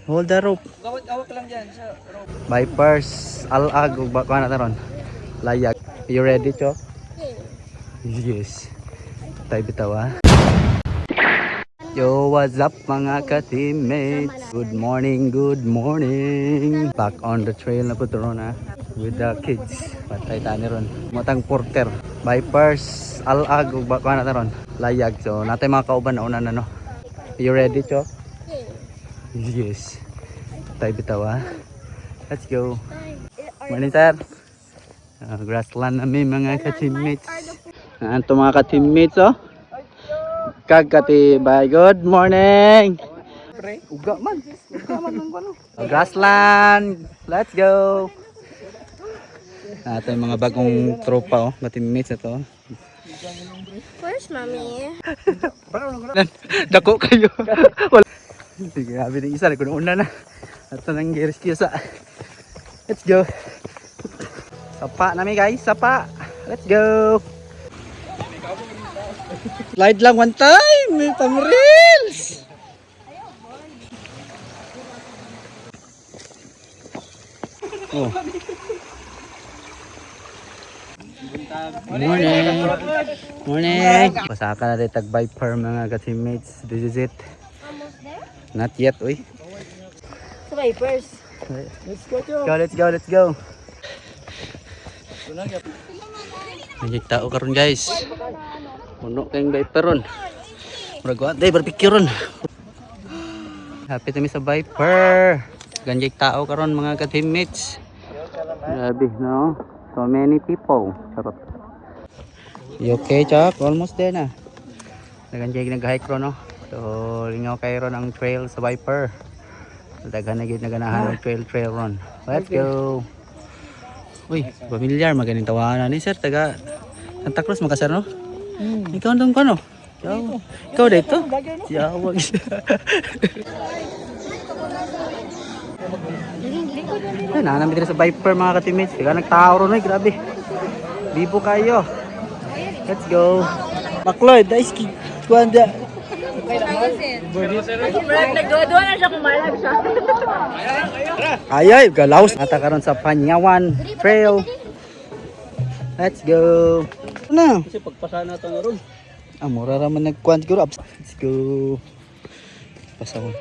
Hold the rope. Gawat lang dyan sa rope. Vipers, alag, ug baka na taron. Layag. You ready, Chok? Yes. Tayo bitaw ha. Yo, what's up mga ka-teammates? Good morning, good morning. Back on the trail na po ron ha. With the kids. Patay tani ron. Matang porter. Vipers, alag, ug baka na taron. Layag. So, natay mga kauban na una na no. You ready, Chok? Yes. Tayo bitaw ha. Let's go. Morning, sir. Grassland namin mga ka-teammates. Ito mga ka-teammates oh. Kagkatibay. Good morning. Uga man. Ng ano. Grassland. Let's go. Ito yung mga bagong tropa oh. Ka-teammates ito. Where's mommy? Dako kayo. Sige, habi ng isa. Kung una na. Ito nang rescue sa. Let's go. Sapa namin guys. Sapa. Let's go. Slide lang one time. May reels. Oh. Morning. Morning. Pasaka na rin tag Viper mga ka-teammates. This is it. Not yet, uy. Sa Vipers. Let's go, let's go. Nangyay tao karon guys. Puno kayong Viper ron. Murag day barbecue ron. Happy kami sa Viper. Ganjay tao karon mga ka-teammates. Grabe, no? So many people. Sarap. You okay, Chuck? Almost there na. Naganjay nag-hike ron, no? So, lingaw kayo ron ang trail sa Viper. Daghan na gid na ganahan ang trail ron. Let's go. Uy, familiar maganing tawanan ni sir taga Santa Cruz makasar no? Ikaw ndong kano? Ikaw dito? Yawag. Ay, nanami dito sa Viper mga ka-teammates. Kaya nagtao ron ay grabe. Bibo kayo. Let's go. Makloyd, dais ki kuanda. Nagduwa na siya kumalag siya. Ayay, galaos. Ata karon sa Panyawan Trail. Let's go. Ano? Kasi pagpasa na ito nga ron. Mura raman nagkuhan siguro. Let's go. Pasawon.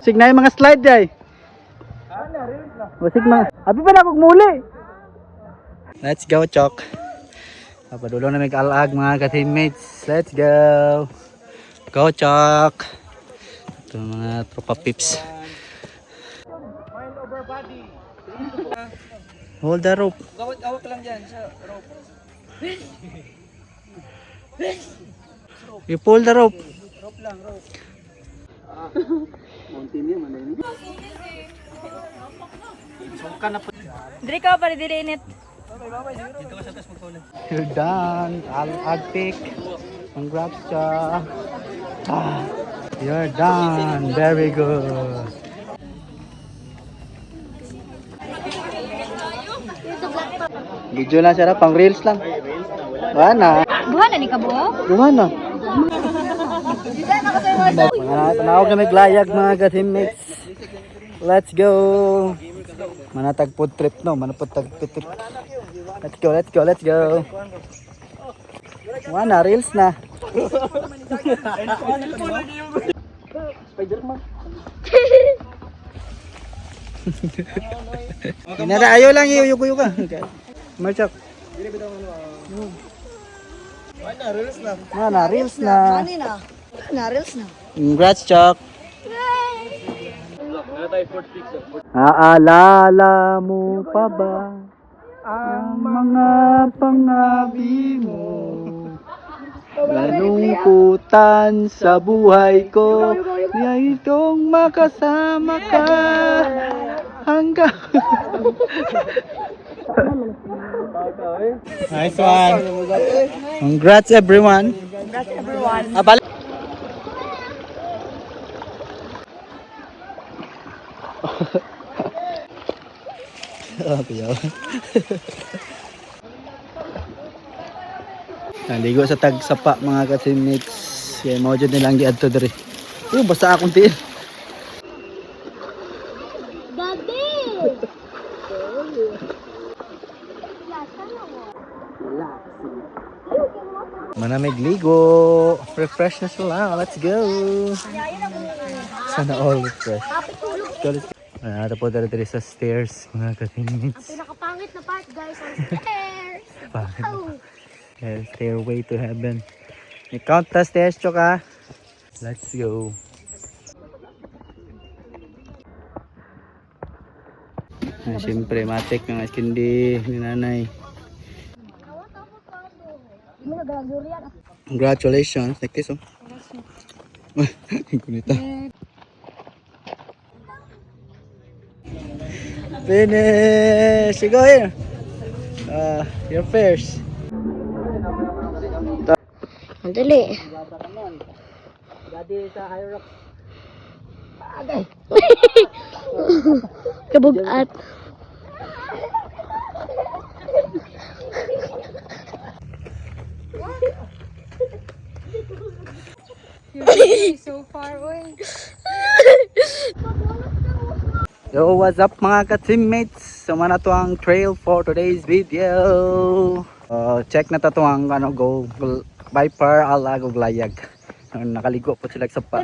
Signay mga slide day. Wasig mga. Abi pa na kog muli. Let's go, Chok. Padulo na mag-alag mga ka-teammates. Let's go. Go, Chok. Ito mga tropa pips. Hold the rope. Gawat lang dyan sa rope. You pull the rope. Rope lang, rope. Diri ka pa diri init. You're done. I'll pick. Congrats, cha. You're done. Very good. Video na siya pang reels lang. Wala. Buhan na ni ka buo? Buwan na. Tanawag na naglayag mga ka-teammates. Let's go. Manatag food trip no. Manapag trip. Let's go, let's go, let's go. Wala, reels na. Spider-Man. Inara, ayaw lang iyuyugo ka. Marchak. Wala, reels na. Wala, reels na. Reels na. Congrats, Chuck. Aalala mo pa ba ang mga pangabi mo? Nalungkutan sa buhay ko, ay itong makasama ka hanggang... Nice one. Congrats everyone. Congrats everyone. Okay, naligo sa tagsapa mga ka-teammates. Kaya mo dyan nilang giadto diri. Basta akong tiil. Manamig ligo. Refresh na sila. Let's go. Sana all refresh. Ito po dali sa stairs, mga ka-teammates. Pinakapangit na part, guys, ang stairs. Stairway to heaven. I-count the stairs, Choka. Let's go. Siyempre, matik ng iskindi ni nanay. Congratulations. Like this, oh. Kunita. Finish! You go here. You're first. Madali. Daddy sa high rock. Kabugat. You're so far away. Yo, what's up mga ka-teammates? Sama na to ang trail for today's video. Check na to ang go Viper ala Guglayag. Nakaligo po sila sa sapa.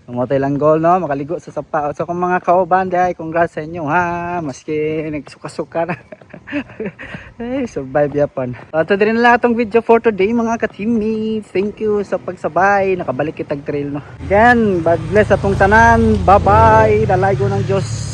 Mamatay lang goal, no? Makaligo sa sapa. So kung mga kauban dahil, congrats sa inyo ha. Maski nagsuka-suka na. Hey, survive yapon. Ito din na lang itong video for today mga ka-teammates. Thank you sa pagsabay. Nakabalik kitag trail, no? Again, God bless atong tanan. Bye-bye. Dalay ko ng Diyos.